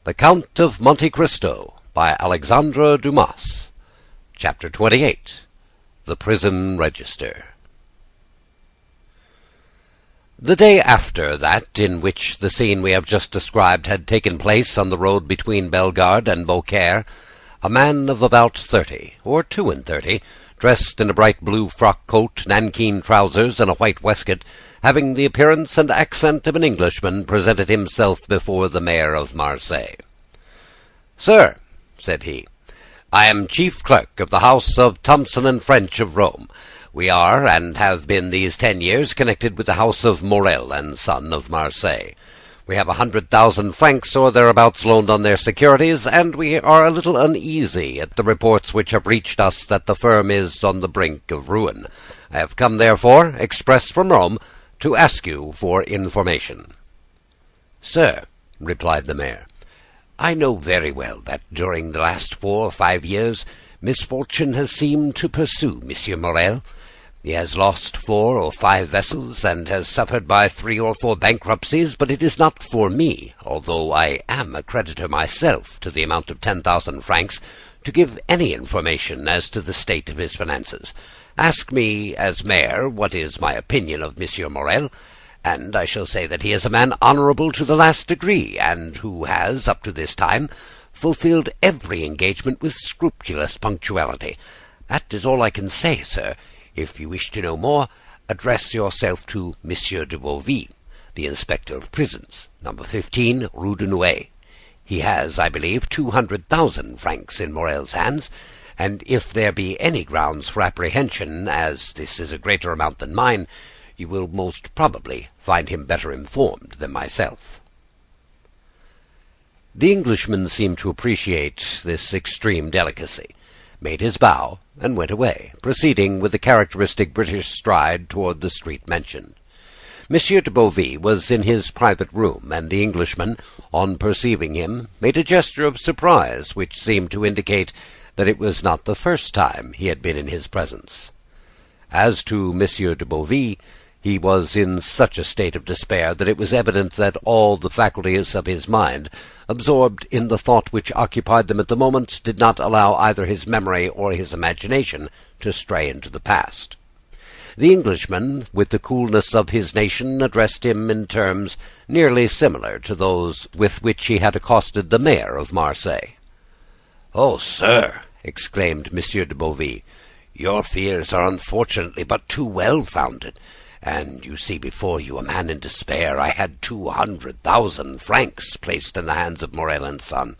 The Count of Monte Cristo by Alexandre Dumas. Chapter 28. The Prison Register. The day after that in which the scene we have just described had taken place on the road between Bellegarde and Beaucaire, a man of about 30, or 32, dressed in a bright blue frock coat, nankeen trousers, and a white waistcoat, having the appearance and accent of an Englishman, presented himself before the mayor of Marseilles. "Sir," said he, "I am chief clerk of the house of Thomson and French of Rome. We are, and have been these 10 years, connected with the house of Morel and Son of Marseilles. We have 100,000 francs or thereabouts loaned on their securities, and we are a little uneasy at the reports which have reached us that the firm is on the brink of ruin. I have come, therefore, express from Rome, to ask you for information." "Sir," replied the mayor, "I know very well that during the last 4 or 5 years misfortune has seemed to pursue Monsieur Morel. He has lost 4 or 5 vessels, and has suffered by 3 or 4 bankruptcies, but it is not for me, although I am a creditor myself to the amount of 10,000 francs, to give any information as to the state of his finances. Ask me, as mayor, what is my opinion of Monsieur Morel, and I shall say that he is a man honourable to the last degree, and who has, up to this time, fulfilled every engagement with scrupulous punctuality. That is all I can say, sir. If you wish to know more, address yourself to Monsieur de Beauvais, the inspector of prisons, number 15, Rue de Nouailles. He has, I believe, 200,000 francs in Morel's hands, and if there be any grounds for apprehension, as this is a greater amount than mine, you will most probably find him better informed than myself." The Englishman seemed to appreciate this extreme delicacy, made his bow, and went away, proceeding with the characteristic British stride toward the street mentioned. Monsieur de Beauvais was in his private room, and the Englishman, on perceiving him, made a gesture of surprise, which seemed to indicate that it was not the first time he had been in his presence. As to Monsieur de Beauvais, he was in such a state of despair that it was evident that all the faculties of his mind, absorbed in the thought which occupied them at the moment, did not allow either his memory or his imagination to stray into the past. The Englishman, with the coolness of his nation, addressed him in terms nearly similar to those with which he had accosted the mayor of Marseilles. "Oh, sir," exclaimed Monsieur de Beauvais, "your fears are unfortunately but too well founded. And you see before you a man in despair. I had 200,000 francs placed in the hands of Morel and Son.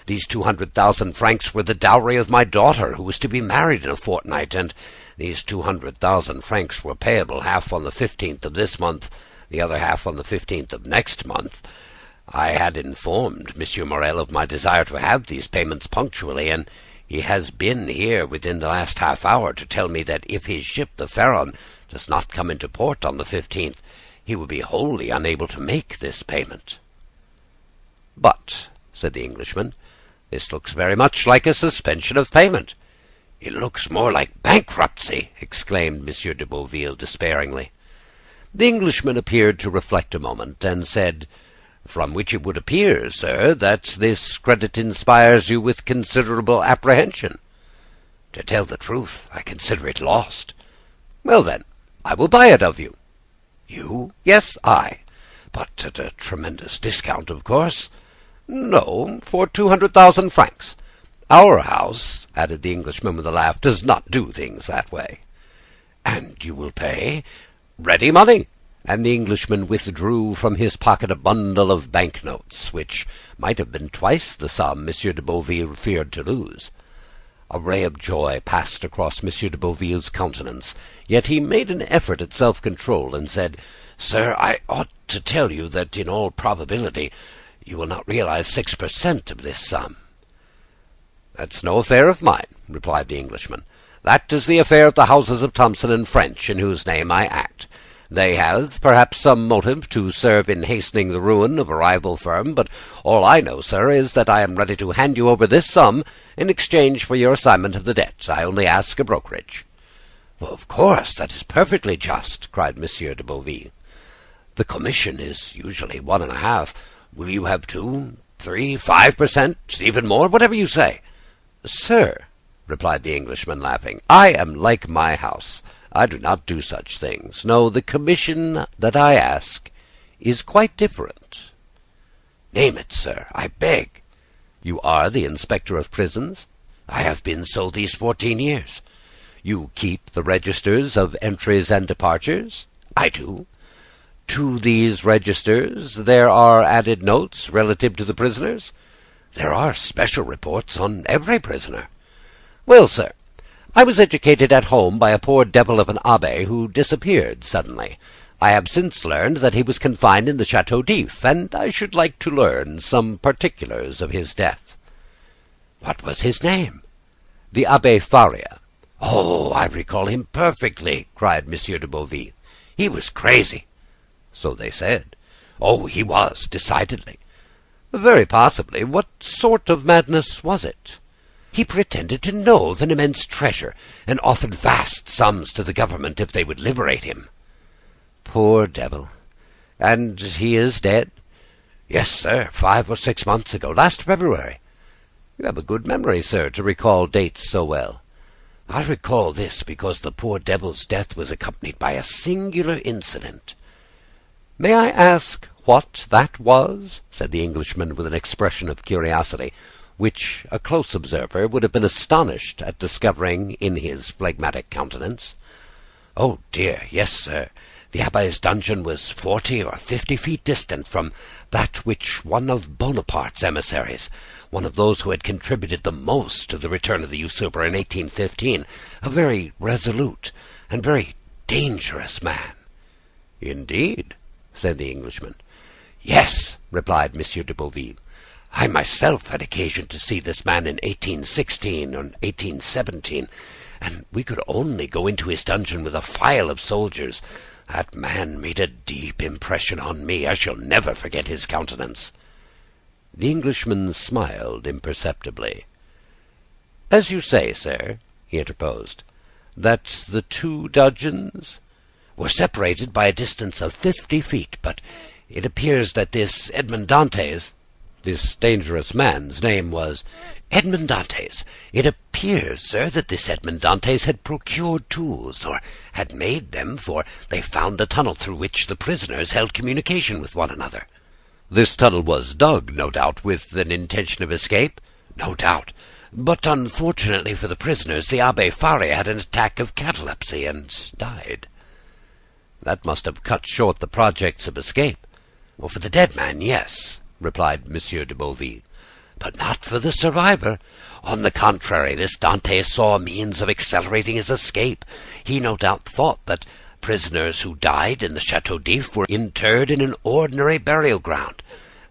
These 200,000 francs were the dowry of my daughter, who was to be married in a fortnight, and these 200,000 francs were payable, half on the 15th of this month, the other half on the 15th of next month. I had informed Monsieur Morel of my desire to have these payments punctually, and he has been here within the last half hour to tell me that if his ship, the Pharaon, does not come into port on the 15th, he will be wholly unable to make this payment." "But," said the Englishman, "this looks very much like a suspension of payment." "It looks more like bankruptcy," exclaimed Monsieur de Beauvais despairingly. The Englishman appeared to reflect a moment, and said, "From which it would appear, sir, that this credit inspires you with considerable apprehension." "To tell the truth, I consider it lost." "Well, then, I will buy it of you." "You?" "Yes, I." "But at a tremendous discount, of course." "No, for 200,000 francs. Our house," added the Englishman with a laugh, "does not do things that way." "And you will pay?" "Ready money." And the Englishman withdrew from his pocket a bundle of banknotes, which might have been twice the sum Monsieur de Beauvais feared to lose. A ray of joy passed across Monsieur de Beauvais's countenance, yet he made an effort at self-control, and said, "Sir, I ought to tell you that in all probability you will not realize 6% of this sum." "That's no affair of mine," replied the Englishman. "That is the affair of the houses of Thomson and French, in whose name I act. They have, perhaps, some motive to serve in hastening the ruin of a rival firm, but all I know, sir, is that I am ready to hand you over this sum in exchange for your assignment of the debt. I only ask a brokerage." "Well, of course, that is perfectly just," cried Monsieur de Beauvais. "The commission is usually 1.5. Will you have 2? 3, 5%, even more, whatever you say." "Sir," replied the Englishman, laughing, "I am like my house. I do not do such things. No, the commission that I ask is quite different." "Name it, sir, I beg." "You are the inspector of prisons?" "I have been so these 14 years." "You keep the registers of entries and departures?" "I do." "To these registers there are added notes relative to the prisoners?" "There are special reports on every prisoner." "Well, sir, I was educated at home by a poor devil of an abbe who disappeared suddenly. I have since learned that he was confined in the Chateau d'If, and I should like to learn some particulars of his death." "What was his name?" "The Abbe Faria." "Oh, I recall him perfectly," cried Monsieur de Beauville. "He was crazy." "So they said." "Oh, he was, decidedly." "Very possibly. What sort of madness was it?" "He pretended to know of an immense treasure, and offered vast sums to the government if they would liberate him." "Poor devil! And he is dead?" "Yes, sir, 5 or 6 months ago, last February." "You have a good memory, sir, to recall dates so well." "I recall this because the poor devil's death was accompanied by a singular incident." "May I ask what that was?" said the Englishman with an expression of curiosity, which a close observer would have been astonished at discovering in his phlegmatic countenance. "Oh dear, yes, sir. The abbe's dungeon was 40 or 50 feet distant from that which one of Bonaparte's emissaries, one of those who had contributed the most to the return of the usurper in 1815, a very resolute and very dangerous man." "Indeed?" said the Englishman. "Yes," replied Monsieur de Beauville. "I myself had occasion to see this man in 1816 or 1817, and we could only go into his dungeon with a file of soldiers. That man made a deep impression on me. I shall never forget his countenance." The Englishman smiled imperceptibly. "As you say, sir," he interposed, "that the two dungeons were separated by a distance of 50 feet, but it appears that this Edmond Dantes, this dangerous man's name was Edmond Dantes. It appears, sir, that this Edmond Dantes had procured tools, or had made them, for they found a tunnel through which the prisoners held communication with one another." "This tunnel was dug, no doubt, with an intention of escape?" "No doubt. But unfortunately for the prisoners, the Abbe Faria had an attack of catalepsy and died." "That must have cut short the projects of escape." "Well, for the dead man, yes," replied Monsieur de Beauville, "but not for the survivor. On the contrary, this Dantes saw a means of accelerating his escape. He no doubt thought that prisoners who died in the Chateau d'If were interred in an ordinary burial ground,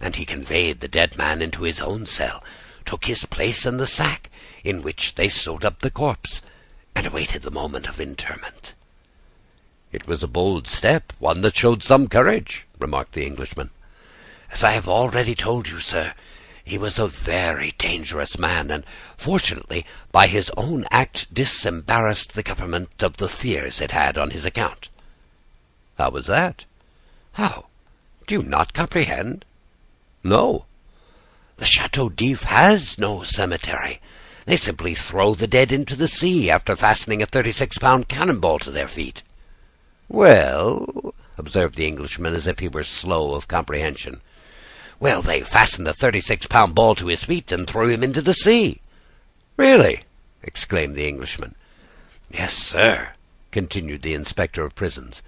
and he conveyed the dead man into his own cell, took his place in the sack in which they sewed up the corpse, and awaited the moment of interment." "It was a bold step, one that showed some courage," remarked the Englishman. "As I have already told you, sir, he was a very dangerous man, and fortunately, by his own act, disembarrassed the government of the fears it had on his account." "How was that?" "How? Do you not comprehend?" "No." "The Chateau d'If has no cemetery. They simply throw the dead into the sea after fastening a 36-pound cannonball to their feet." "Well," observed the Englishman, as if he were slow of comprehension. "Well, they fasten the 36-pound ball to his feet and throw him into the sea." "Really?" exclaimed the Englishman. "Yes, sir," continued the inspector of prisons.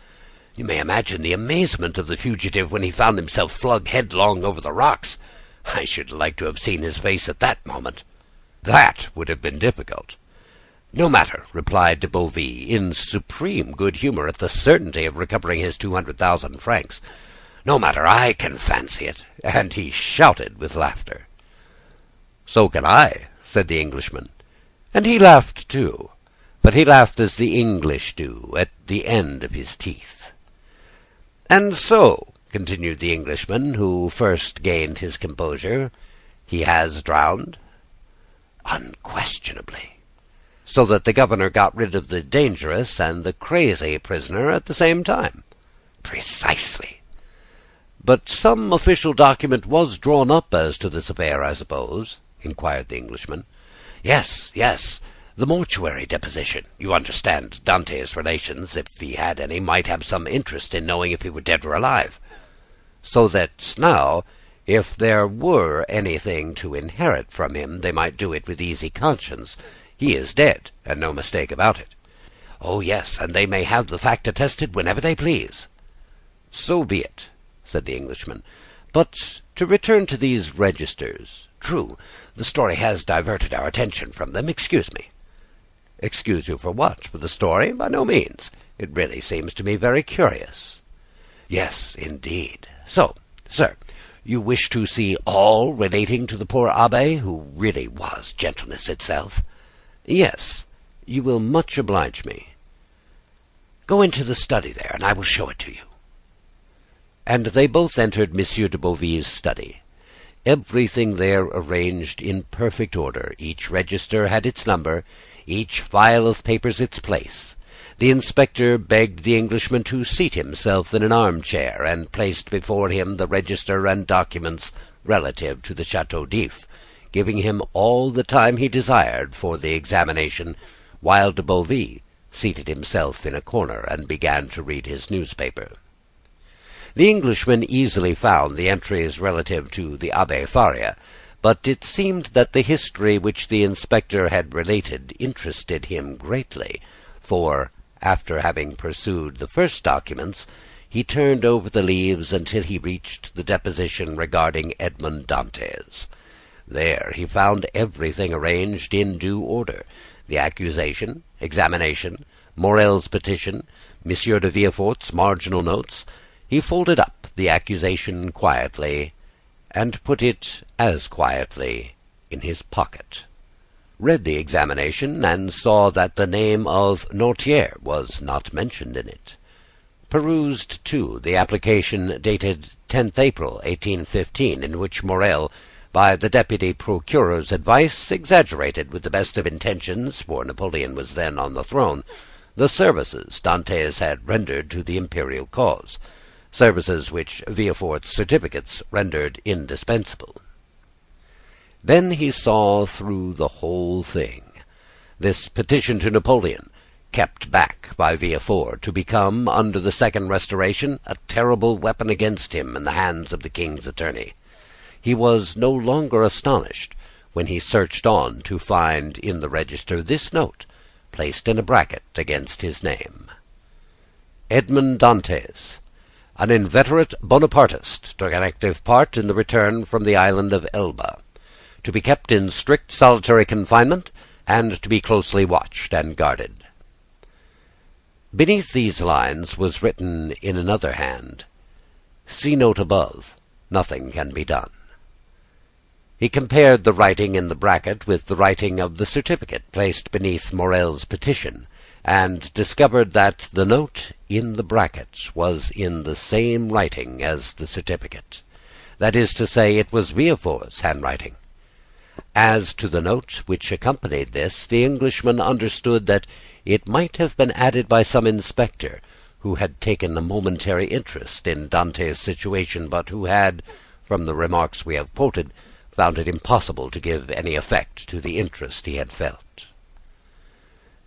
"You may imagine the amazement of the fugitive when he found himself flung headlong over the rocks. I should like to have seen his face at that moment." "That would have been difficult." "No matter," replied de Beauville, in supreme good humor at the certainty of recovering his 200,000 francs. "No matter, I can fancy it." And he shouted with laughter. "So can I," said the Englishman. And he laughed too, but he laughed as the English do, at the end of his teeth. "And so," continued the Englishman, who first gained his composure, "he has drowned?" "Unquestionably." "So that the governor got rid of the dangerous and the crazy prisoner at the same time?" "Precisely." "But some official document was drawn up as to this affair, I suppose?" inquired the Englishman. Yes, yes. The mortuary deposition. You understand, Dante's relations, if he had any, might have some interest in knowing if he were dead or alive. So that now, if there were anything to inherit from him, they might do it with easy conscience. He is dead, and no mistake about it. Oh, yes, and they may have the fact attested whenever they please. So be it, said the Englishman. But to return to these registers. True, the story has diverted our attention from them. Excuse me. Excuse you for what? For the story? By no means. It really seems to me very curious. Yes, indeed. So, sir, you wish to see all relating to the poor abbé, who really was gentleness itself? Yes, you will much oblige me. Go into the study there, and I will show it to you. And they both entered Monsieur de Beauville's study. Everything there arranged in perfect order. Each register had its number, each file of papers its place. The inspector begged the Englishman to seat himself in an armchair, and placed before him the register and documents relative to the Chateau d'If, giving him all the time he desired for the examination, while de Beauville seated himself in a corner and began to read his newspaper. The Englishman easily found the entries relative to the Abbé Faria, but it seemed that the history which the inspector had related interested him greatly, for, after having perused the first documents, he turned over the leaves until he reached the deposition regarding Edmond Dantès. There he found everything arranged in due order: the accusation, examination, Morel's petition, Monsieur de Villefort's marginal notes. He folded up the accusation quietly, and put it as quietly in his pocket, read the examination, and saw that the name of Noirtier was not mentioned in it, perused, too, the application dated 10th April, 1815, in which Morel, by the deputy procuror's advice, exaggerated with the best of intentions, for Napoleon was then on the throne, the services Dantès had rendered to the imperial cause, services which Villefort's certificates rendered indispensable. Then he saw through the whole thing. This petition to Napoleon, kept back by Villefort, to become, under the Second Restoration, a terrible weapon against him in the hands of the king's attorney. He was no longer astonished when he searched on to find in the register this note, placed in a bracket against his name: Edmond Dantès, an inveterate Bonapartist, took an active part in the return from the island of Elba, to be kept in strict solitary confinement, and to be closely watched and guarded. Beneath these lines was written in another hand, "See note above. Nothing can be done." He compared the writing in the bracket with the writing of the certificate placed beneath Morel's petition, and discovered that the note in the bracket was in the same writing as the certificate. That is to say, it was Villefort's handwriting. As to the note which accompanied this, the Englishman understood that it might have been added by some inspector who had taken a momentary interest in Dante's situation, but who had, from the remarks we have quoted, found it impossible to give any effect to the interest he had felt.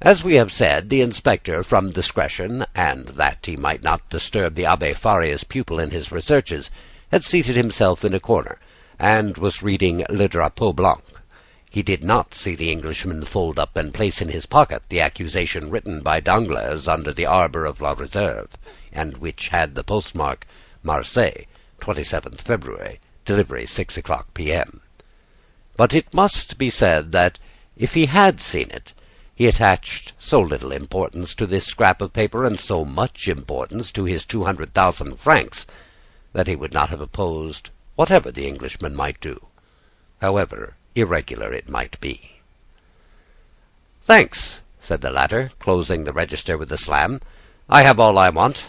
As we have said, the inspector, from discretion, and that he might not disturb the Abbé Faria's pupil in his researches, had seated himself in a corner, and was reading Le Drapeau Blanc. He did not see the Englishman fold up and place in his pocket the accusation written by Danglars under the arbor of La Réserve, and which had the postmark Marseille, 27th February, delivery 6:00 p.m. But it must be said that, if he had seen it, he attached so little importance to this scrap of paper, and so much importance to his 200,000 francs, that he would not have opposed whatever the Englishman might do, however irregular it might be. "Thanks," said the latter, closing the register with a slam. "I have all I want.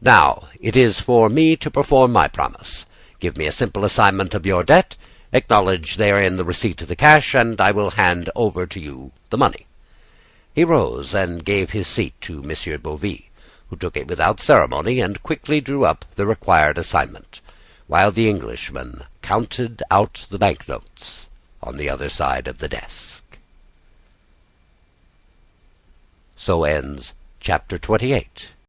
Now it is for me to perform my promise. Give me a simple assignment of your debt, acknowledge therein the receipt of the cash, and I will hand over to you the money." He rose and gave his seat to Monsieur Beauville, who took it without ceremony and quickly drew up the required assignment. while the Englishman counted out the banknotes on the other side of the desk. So ends chapter 28.